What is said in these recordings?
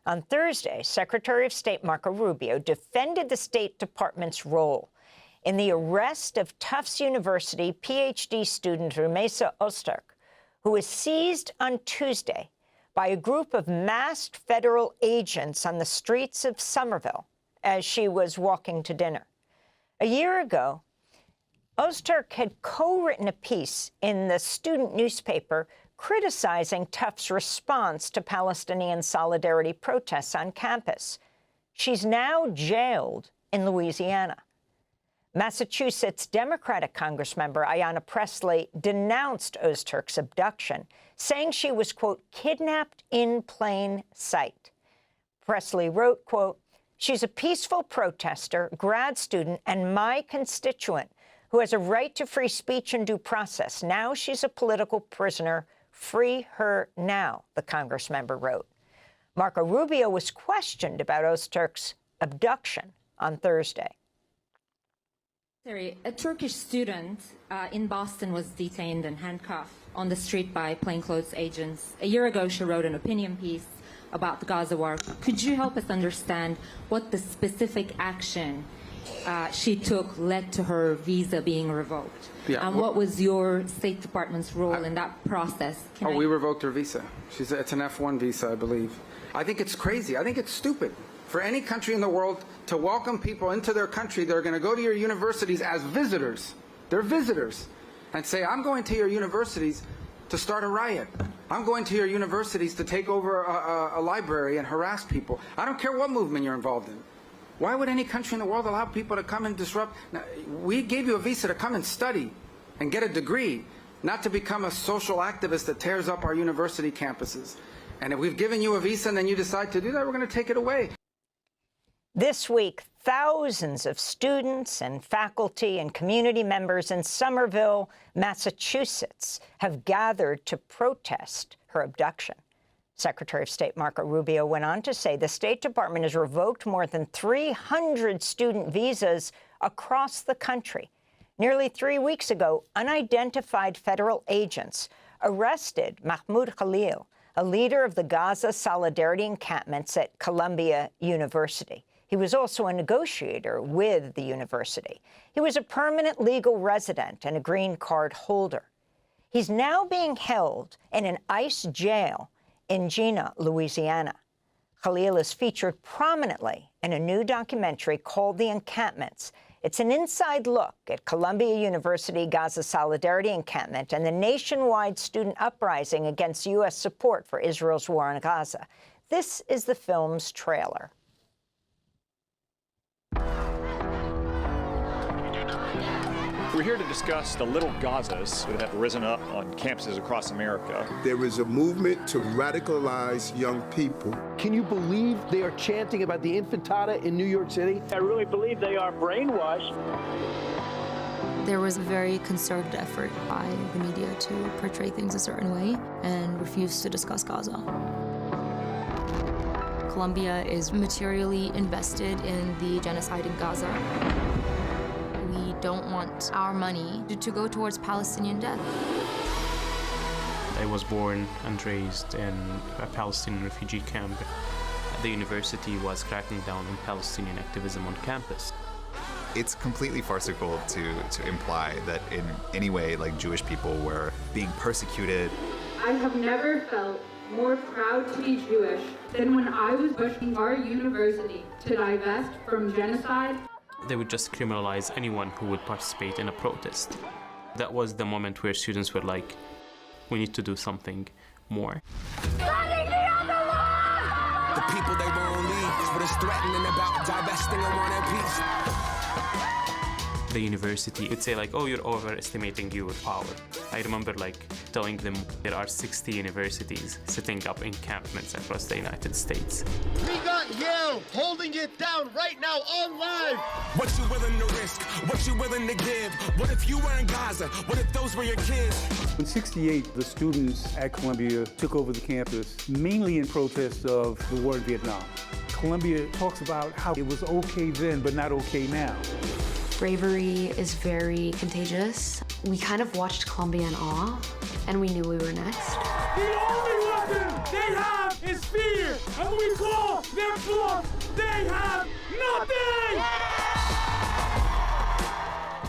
On Thursday, Secretary of State Marco Rubio defended the State Department's role in the arrest of Tufts University PhD student Rumeysa Öztürk, who was seized on Tuesday by a group of masked federal agents on the streets of Somerville as she was walking to dinner. A year ago, Öztürk had co-written a piece in the student newspaper criticizing Tufts' response to Palestinian solidarity protests on campus. She's now jailed in Louisiana. Massachusetts Democratic Congressmember Ayanna Pressley denounced Öztürk's abduction, saying she was, quote, kidnapped in plain sight. Pressley wrote, quote, "She's a peaceful protester, grad student, and my constituent who has a right to free speech and due process. Now she's a political prisoner. Free her now," the Congressmember wrote. Marco Rubio was questioned about Öztürk's abduction on Thursday. A Turkish student in Boston was detained and handcuffed on the street by plainclothes agents. A year ago, she wrote an opinion piece about the Gaza war. Could you help us understand what the specific action she took led to her visa being revoked? Yeah, and what was your State Department's role in that process? We revoked her visa. It's an F1 visa, I believe. I think it's crazy. I think it's stupid for any country in the world to welcome people into their country that are going to go to your universities as visitors. They're visitors. And say, I'm going to your universities to start a riot. I'm going to your universities to take over a library and harass people. I don't care what movement you're involved in. Why would any country in the world allow people to come and disrupt? Now, we gave you a visa to come and study and get a degree, not to become a social activist that tears up our university campuses. And if we've given you a visa and then you decide to do that, we're going to take it away. This week, thousands of students and faculty and community members in Somerville, Massachusetts, have gathered to protest her abduction. Secretary of State Marco Rubio went on to say the State Department has revoked more than 300 student visas across the country. Nearly 3 weeks ago, unidentified federal agents arrested Mahmoud Khalil, a leader of the Gaza Solidarity encampments at Columbia University. He was also a negotiator with the university. He was a permanent legal resident and a green card holder. He's now being held in an ICE jail in Jena, Louisiana. Khalil is featured prominently in a new documentary called The Encampments. It's an inside look at Columbia University Gaza Solidarity encampment and the nationwide student uprising against U.S. support for Israel's war on Gaza. This is the film's trailer. We're here to discuss the little Gazas that have risen up on campuses across America. There is a movement to radicalize young people. Can you believe they are chanting about the intifada in New York City? I really believe they are brainwashed. There was a very concerted effort by the media to portray things a certain way and refuse to discuss Gaza. Columbia is materially invested in the genocide in Gaza. We don't want our money to go towards Palestinian death. I was born and raised in a Palestinian refugee camp. The university was cracking down on Palestinian activism on campus. It's completely farcical to imply that in any way, like, Jewish people were being persecuted. I have never felt more proud to be Jewish than when I was pushing our university to divest from genocide. They would just criminalize anyone who would participate in a protest. That was the moment where students were like, we need to do something more. The people they won't leave, but it's threatening about divesting and wanting peace. The university would say like, oh, you're overestimating your power. I remember like telling them there are 60 universities setting up encampments across the United States. We got Yale holding it down right now on live. What you willing to risk? What you willing to give? What if you were in Gaza? What if those were your kids? In '68, the students at Columbia took over the campus, mainly in protest of the war in Vietnam. Columbia talks about how it was okay then, but not okay now. Bravery is very contagious. We kind of watched Columbia in awe, and we knew we were next. The only weapon they have is fear, and we call floor, they have nothing!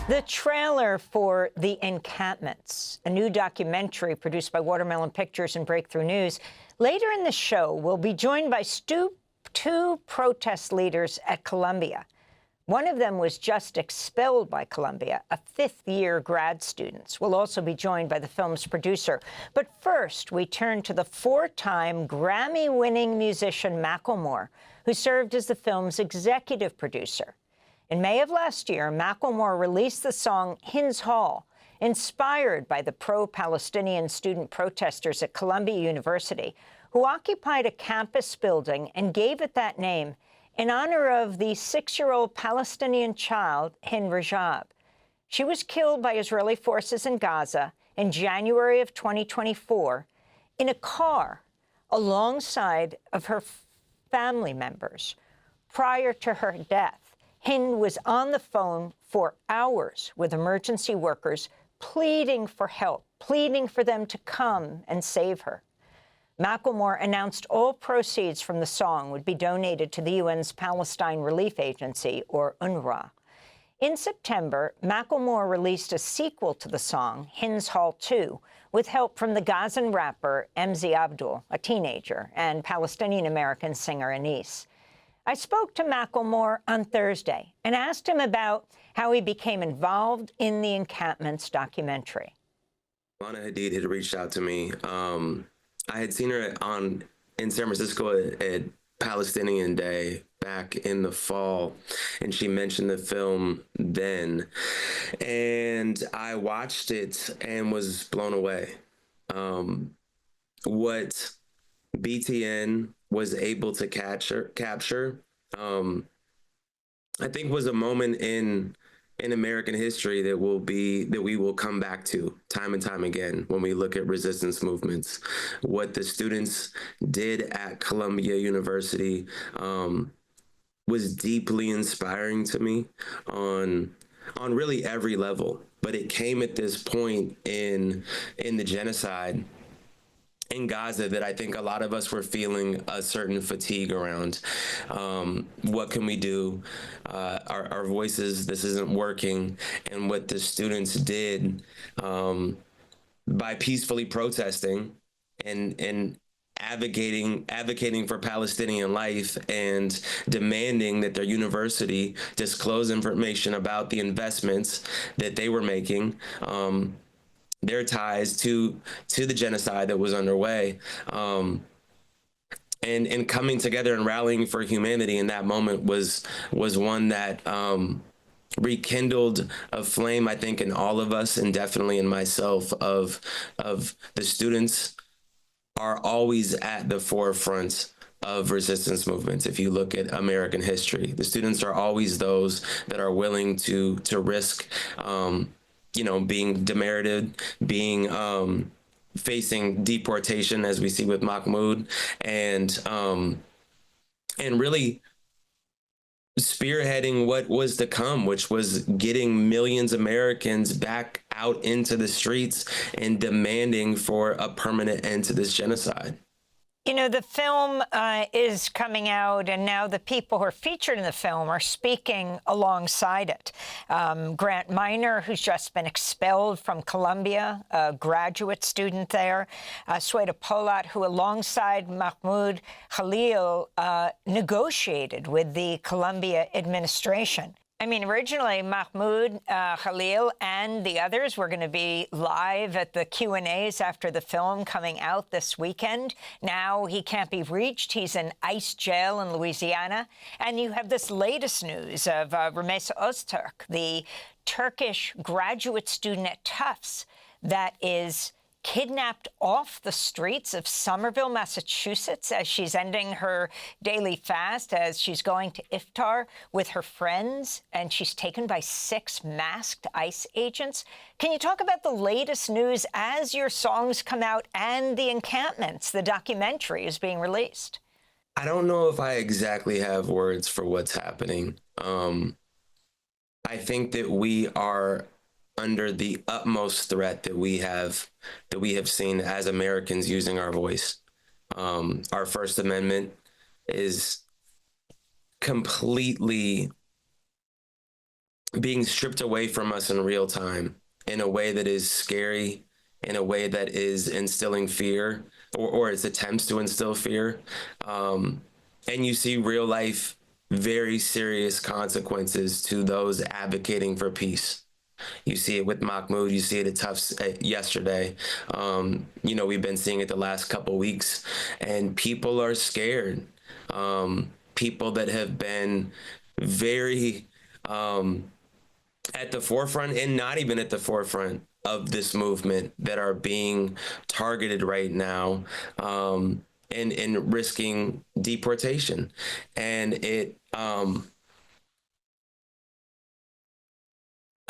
The trailer for The Encampments, a new documentary produced by Watermelon Pictures and Breakthrough News. Later in the show, we'll be joined by two protest leaders at Columbia. One of them was just expelled by Columbia, a fifth-year grad student. We'll also be joined by the film's producer. But first, we turn to the four-time Grammy-winning musician Macklemore, who served as the film's executive producer. In May of last year, Macklemore released the song Hins Hall, inspired by the pro-Palestinian student protesters at Columbia University, who occupied a campus building and gave it that name in honor of the 6-year-old Palestinian child, Hind Rajab. She was killed by Israeli forces in Gaza in January of 2024 in a car alongside of her family members. Prior to her death, Hind was on the phone for hours with emergency workers, pleading for help, pleading for them to come and save her. Macklemore announced all proceeds from the song would be donated to the UN's Palestine Relief Agency, or UNRWA. In September, Macklemore released a sequel to the song, Hins Hall 2, with help from the Gazan rapper MZ Abdul, a teenager, and Palestinian-American singer Anis. I spoke to Macklemore on Thursday and asked him about how he became involved in the Encampments documentary. Lana Hadid had reached out to me. I had seen her in San Francisco at Palestinian Day back in the fall, and she mentioned the film then. And I watched it and was blown away. What BTN was able to capture, I think was a moment in American history that we will come back to time and time again when we look at resistance movements. What the students did at Columbia University was deeply inspiring to me on really every level. But it came at this point in the genocide in Gaza that I think a lot of us were feeling a certain fatigue around. What can we do? Our voices, this isn't working. And what the students did by peacefully protesting and advocating for Palestinian life and demanding that their university disclose information about the investments that they were making, their ties to the genocide that was underway, and coming together and rallying for humanity in that moment was one that rekindled a flame, I think, in all of us, and definitely in myself, of the students are always at the forefront of resistance movements. If you look at American history, the students are always those that are willing to risk being demerited, facing deportation, as we see with Mahmoud, and really spearheading what was to come, which was getting millions of Americans back out into the streets and demanding for a permanent end to this genocide. You know, the film is coming out, and now the people who are featured in the film are speaking alongside it. Grant Minor, who's just been expelled from Columbia, a graduate student there. Sweta Polat, who alongside Mahmoud Khalil negotiated with the Columbia administration. I mean, originally, Mahmoud Khalil and the others were going to be live at the Q&As after the film coming out this weekend. Now he can't be reached. He's in ICE jail in Louisiana. And you have this latest news of Rümeysa Öztürk, the Turkish graduate student at Tufts that is kidnapped off the streets of Somerville, Massachusetts, as she's ending her daily fast, as she's going to iftar with her friends, and she's taken by 6 masked ICE agents. Can you talk about the latest news as your songs come out and the Encampments, the documentary, is being released? I don't know if I exactly have words for what's happening. I think that we are under the utmost threat that we have seen as Americans using our voice. Our First Amendment is completely being stripped away from us in real time in a way that is scary, in a way that is instilling fear, or its attempts to instill fear. And you see real life, very serious consequences to those advocating for peace. You see it with Mahmoud. You see it at Tufts yesterday. You know, we've been seeing it the last couple weeks, and people are scared. People that have been very at the forefront and not even at the forefront of this movement that are being targeted right now, and risking deportation. And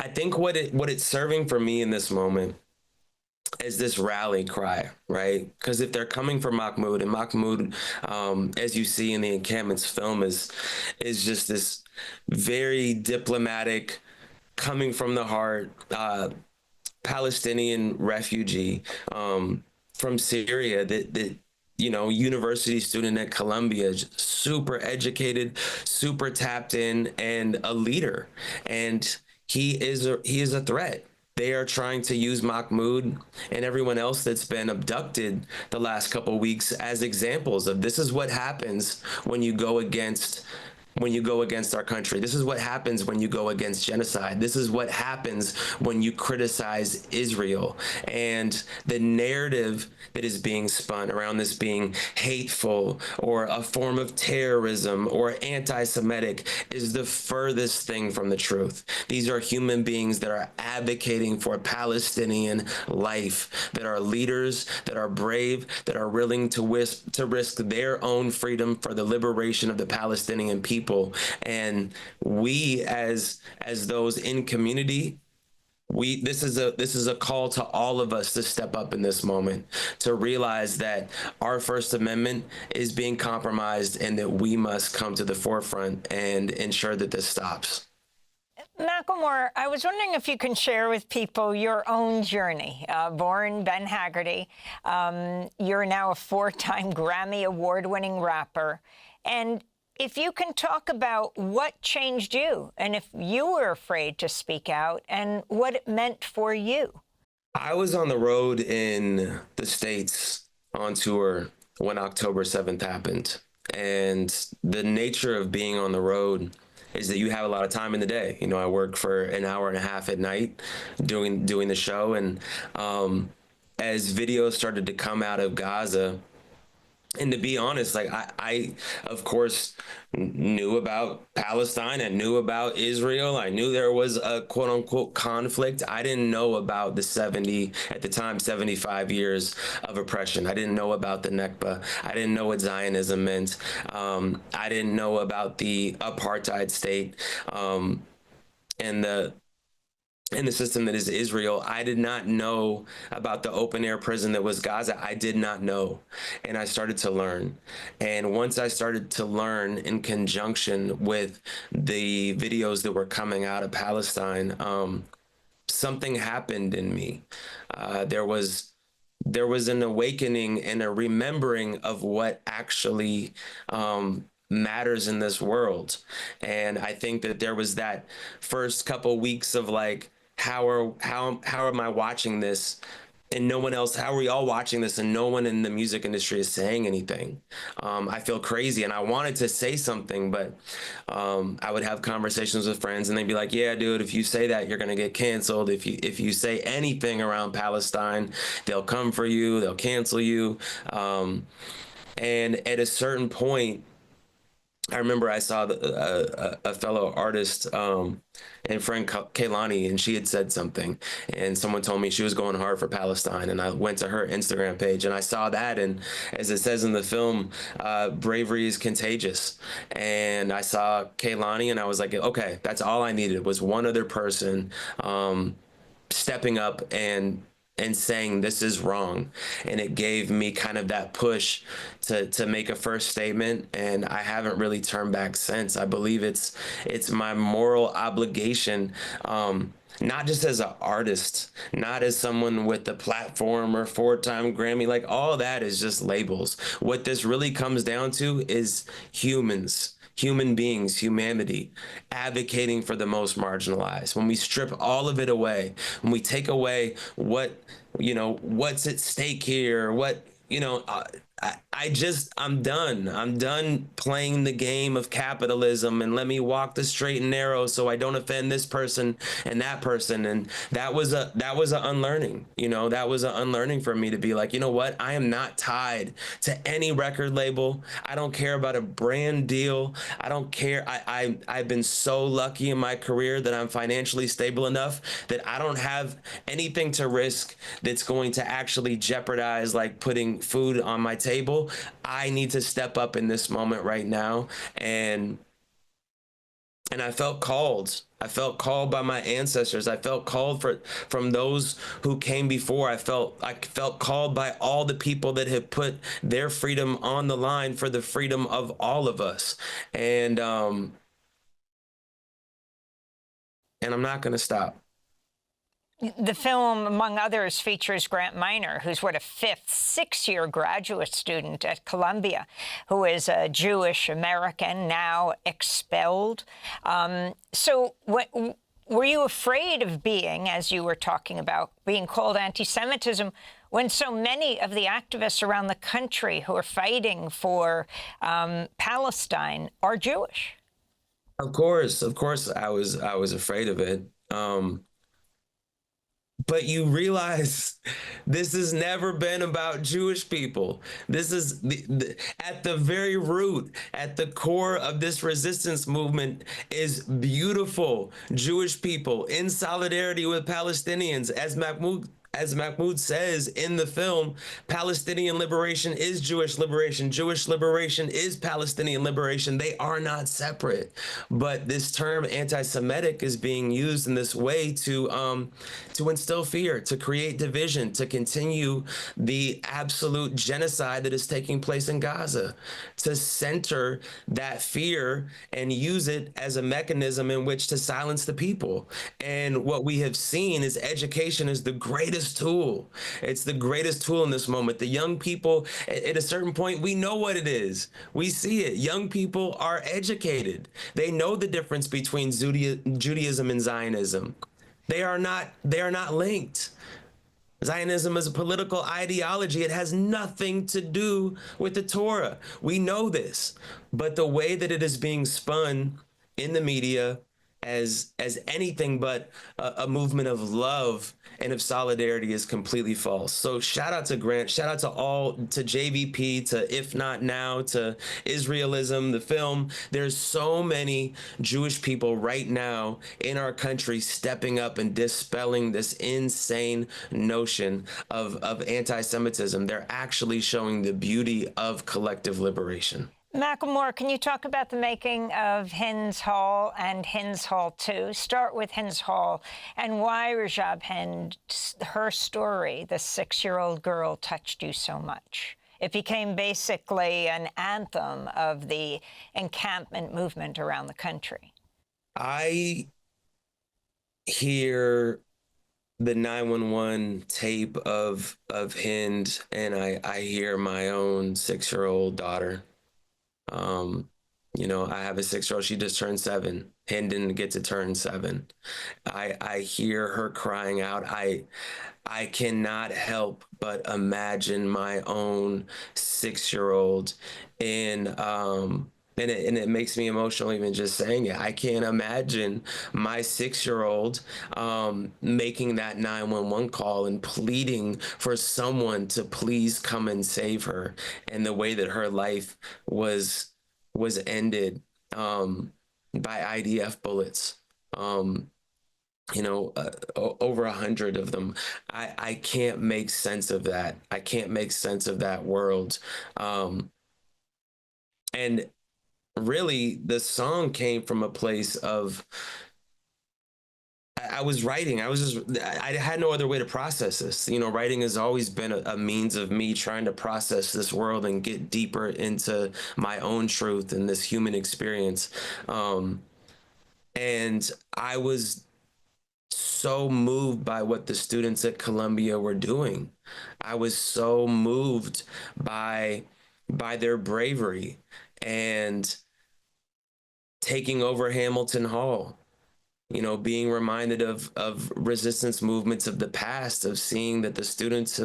I think what it's serving for me in this moment is this rally cry, right? Because if they're coming for Mahmoud, and Mahmoud, as you see in the Encampment's film, is just this very diplomatic, coming from the heart, Palestinian refugee from Syria that you know, university student at Columbia, super educated, super tapped in, and a leader. And he is a threat. They are trying to use Mahmoud and everyone else that's been abducted the last couple of weeks as examples of this is what happens when you go against our country. This is what happens when you go against genocide. This is what happens when you criticize Israel. And the narrative that is being spun around this being hateful or a form of terrorism or anti-Semitic is the furthest thing from the truth. These are human beings that are advocating for Palestinian life, that are leaders, that are brave, that are willing to risk their own freedom for the liberation of the Palestinian people. And we, as those in community, this is a call to all of us to step up in this moment, to realize that our First Amendment is being compromised and that we must come to the forefront and ensure that this stops. Macklemore, I was wondering if you can share with people your own journey. Born Ben Haggerty, you're now a 4-time Grammy Award-winning rapper. And if you can talk about what changed you and if you were afraid to speak out and what it meant for you. I was on the road in the States on tour when October 7th happened. And the nature of being on the road is that you have a lot of time in the day. You know, I work for an hour and a half at night doing the show. And as videos started to come out of Gaza, and to be honest, like I of course knew about Palestine. I knew about Israel. I knew there was a quote unquote conflict. I didn't know about the 75 years of oppression. I didn't know about the Nakba. I didn't know what Zionism meant. I didn't know about the apartheid state and the system that is Israel. I did not know about the open air prison that was Gaza. I did not know. And I started to learn. And once I started to learn in conjunction with the videos that were coming out of Palestine, something happened in me. There was an awakening and a remembering of what actually matters in this world. And I think that there was that first couple weeks of like, how am I watching this and no one else, how are we all watching this and no one in the music industry is saying anything? I feel crazy and I wanted to say something, but I would have conversations with friends and they'd be like, yeah, dude, if you say that, you're going to get canceled. If you say anything around Palestine, they'll come for you, they'll cancel you. And at a certain point, I remember I saw a fellow artist and friend Kaylani, and she had said something, and someone told me she was going hard for Palestine, and I went to her Instagram page, and I saw that, and as it says in the film, bravery is contagious, and I saw Kaylani, and I was like, okay, that's all I needed was one other person stepping up and saying this is wrong. And it gave me kind of that push to make a first statement. And I haven't really turned back since. I believe it's my moral obligation, not just as an artist, not as someone with the platform or 4-time Grammy, like all that is just labels. What this really comes down to is humans human beings, humanity, advocating for the most marginalized, when we strip all of it away, when we take away what's at stake here, I'm done. I'm done playing the game of capitalism and let me walk the straight and narrow so I don't offend this person and that person. And that was an unlearning, that was an unlearning for me to be like, you know what? I am not tied to any record label. I don't care about a brand deal. I don't care. I've been so lucky in my career that I'm financially stable enough that I don't have anything to risk that's going to actually jeopardize like putting food on my table. I need to step up in this moment right now. And I felt called. I felt called by my ancestors. I felt called from those who came before. I felt called by all the people that have put their freedom on the line for the freedom of all of us. And I'm not going to stop. The film, among others, features Grant Minor, who's a sixth-year graduate student at Columbia, who is a Jewish American, now expelled. So were you afraid of being, as you were talking about, being called anti-Semitism when so many of the activists around the country who are fighting for Palestine are Jewish? Of course, I was afraid of it. But you realize this has never been about Jewish people. This is at the very root, at the core of this resistance movement is beautiful Jewish people in solidarity with Palestinians. As Mahmoud says in the film, Palestinian liberation is Jewish liberation. Jewish liberation is Palestinian liberation. They are not separate. But this term anti-Semitic is being used in this way to instill fear, to create division, to continue the absolute genocide that is taking place in Gaza, to center that fear and use it as a mechanism in which to silence the people. And what we have seen is education is the greatest tool. It's the greatest tool in this moment. The young people, at a certain point, we know what it is. We see it. Young people are educated. They know the difference between Judaism and Zionism. They are not linked. Zionism is a political ideology. It has nothing to do with the Torah. We know this. But the way that it is being spun in the media as anything but a movement of love and of solidarity is completely false. So shout out to Grant, shout out to JVP, to If Not Now, to Israelism, the film. There's so many Jewish people right now in our country stepping up and dispelling this insane notion of anti-Semitism. They're actually showing the beauty of collective liberation. Macklemore, can you talk about the making of Hind's Hall and Hind's Hall 2? Start with Hind's Hall and why Rajab Hind, her story, the 6-year-old girl, touched you so much. It became basically an anthem of the encampment movement around the country. I hear the 911 tape of Hind, and I hear my own 6-year-old daughter. I have a 6-year-old. She just turned 7. Hind didn't get to turn 7. I hear her crying out. I cannot help but imagine my own 6-year-old and it makes me emotional even just saying it. I can't imagine my 6-year-old making that 911 call and pleading for someone to please come and save her, and the way that her life was ended by IDF bullets. Over 100 of them. I can't make sense of that. I can't make sense of that world. And really, the song came from a place of, I was writing. I had no other way to process this. Writing has always been a means of me trying to process this world and get deeper into my own truth and this human experience. And I was so moved by what the students at Columbia were doing. I was so moved by their bravery. And taking over Hamilton Hall, you know, being reminded of resistance movements of the past, of seeing that the students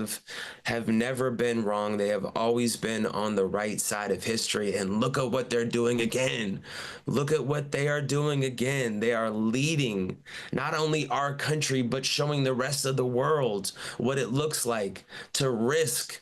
have never been wrong. They have always been on the right side of history. And look at what they're doing again. Look at what they are doing again. They are leading not only our country, but showing the rest of the world what it looks like to risk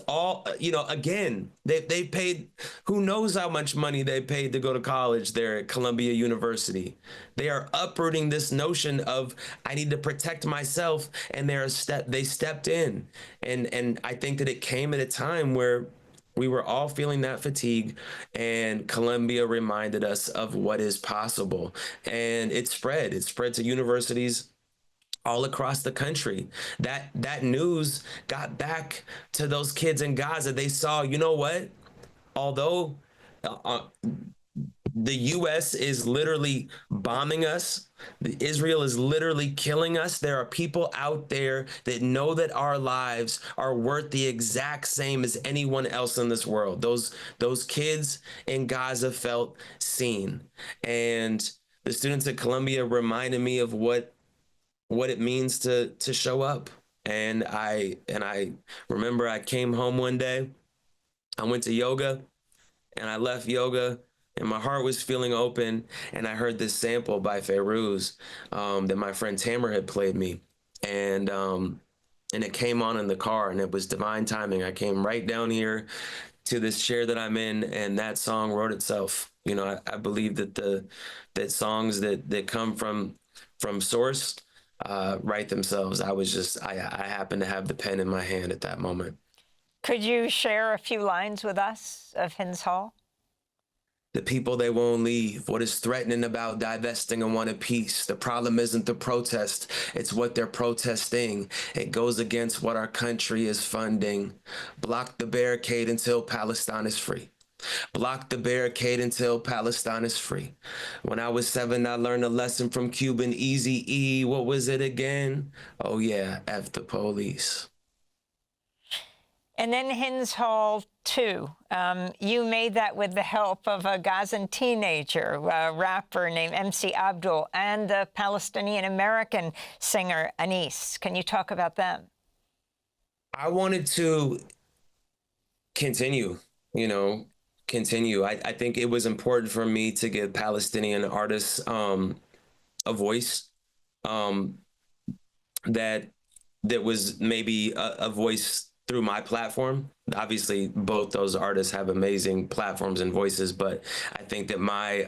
all, you know, again, they paid, who knows how much money they paid to go to college there at Columbia University. They are uprooting this notion of, I need to protect myself, and they stepped in. And I think that it came at a time where we were all feeling that fatigue, and Columbia reminded us of what is possible. And it spread to universities all across the country. That news got back to those kids in Gaza. They saw, you know what? Although the U.S. is literally bombing us, Israel is literally killing us, there are people out there that know that our lives are worth the exact same as anyone else in this world. Those kids in Gaza felt seen. And the students at Columbia reminded me of what it means to show up. And I remember I came home one day, I went to yoga, and I left yoga, and my heart was feeling open, and I heard this sample by Feiruz that my friend Tamer had played me. And it came on in the car, and it was divine timing. I came right down here to this chair that I'm in, and that song wrote itself. You know, I believe that songs that come from source write themselves. I happened to have the pen in my hand at that moment. Could you share a few lines with us of Hins Hall? The people, they won't leave. What is threatening about divesting and wanting peace? The problem isn't the protest, it's what they're protesting. It goes against what our country is funding. Block the barricade until Palestine is free. Block the barricade until Palestine is free. When I was 7, I learned a lesson from Cuban Eazy-E. What was it again? Oh yeah, F the police. And then Hins Hall 2. You made that with the help of a Gazan teenager, a rapper named MC Abdul, and the Palestinian-American singer Anis. Can you talk about them? I wanted to continue. I think it was important for me to give Palestinian artists a voice that was maybe a voice through my platform. Obviously, both those artists have amazing platforms and voices, but I think that my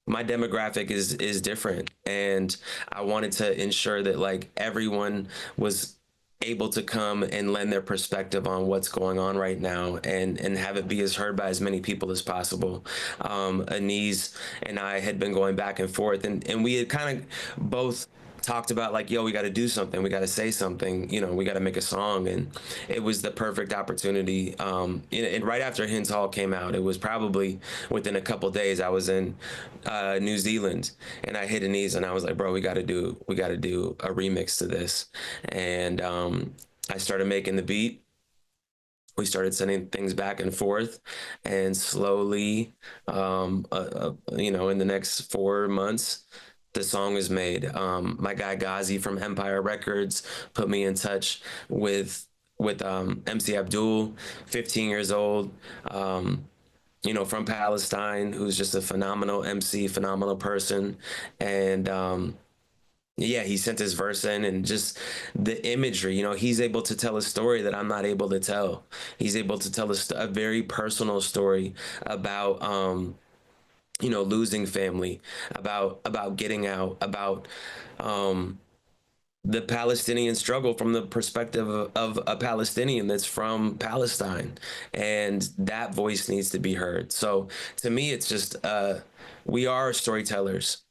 demographic is different, and I wanted to ensure that like everyone was able to come and lend their perspective on what's going on right now, and have it be heard by as many people as possible. Anis and I had been going back and forth, and we had kind of both talked about like, yo, we got to do something, we got to say something, we got to make a song. And it was the perfect opportunity. And right after Hins Hall came out, it was probably within a couple days, I was in New Zealand, and I hit Anis and I was like, bro, we got to do a remix to this. And I started making the beat. We started sending things back and forth, and slowly, in the next 4 months, the song was made. My guy Ghazi from Empire Records put me in touch with MC Abdul, 15 years old, from Palestine, who's just a phenomenal MC, phenomenal person. And he sent his verse in, and just the imagery, he's able to tell a story that I'm not able to tell. He's able to tell a very personal story about losing family, about getting out, about the Palestinian struggle from the perspective of a Palestinian that's from Palestine, and that voice needs to be heard. So to me, it's just we are storytellers.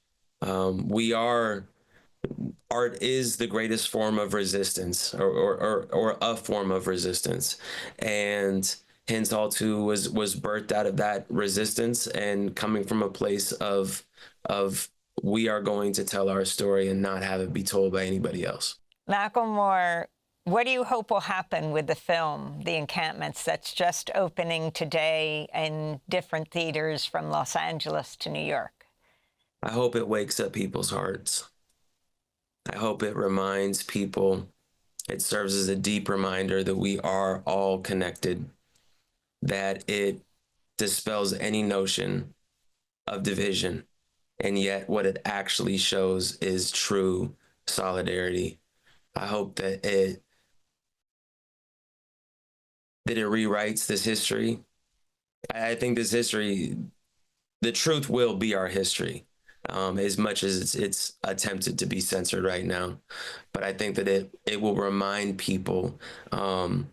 Art is the greatest form of resistance, or a form of resistance, and Hins Hall 2 was birthed out of that resistance, and coming from a place of we are going to tell our story and not have it be told by anybody else. Macklemore What do you hope will happen with the film, The Encampments, that's just opening today in different theaters from Los Angeles to New York? I hope it wakes up people's hearts. I hope it reminds people, it serves as a deep reminder that we are all connected, that it dispels any notion of division. And yet what it actually shows is true solidarity. I hope that it rewrites this history. I think this history, the truth will be our history, as much as it's attempted to be censored right now. But I think that it will remind people, again,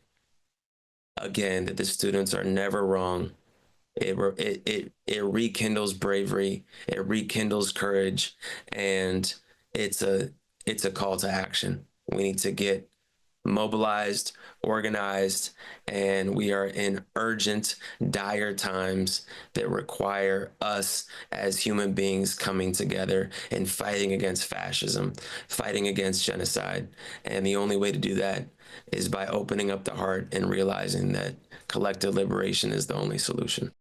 that the students are never wrong. It rekindles bravery, it rekindles courage, and it's a call to action. We need to get mobilized, organized, and we are in urgent, dire times that require us as human beings coming together and fighting against fascism, fighting against genocide. And the only way to do that is by opening up the heart and realizing that collective liberation is the only solution.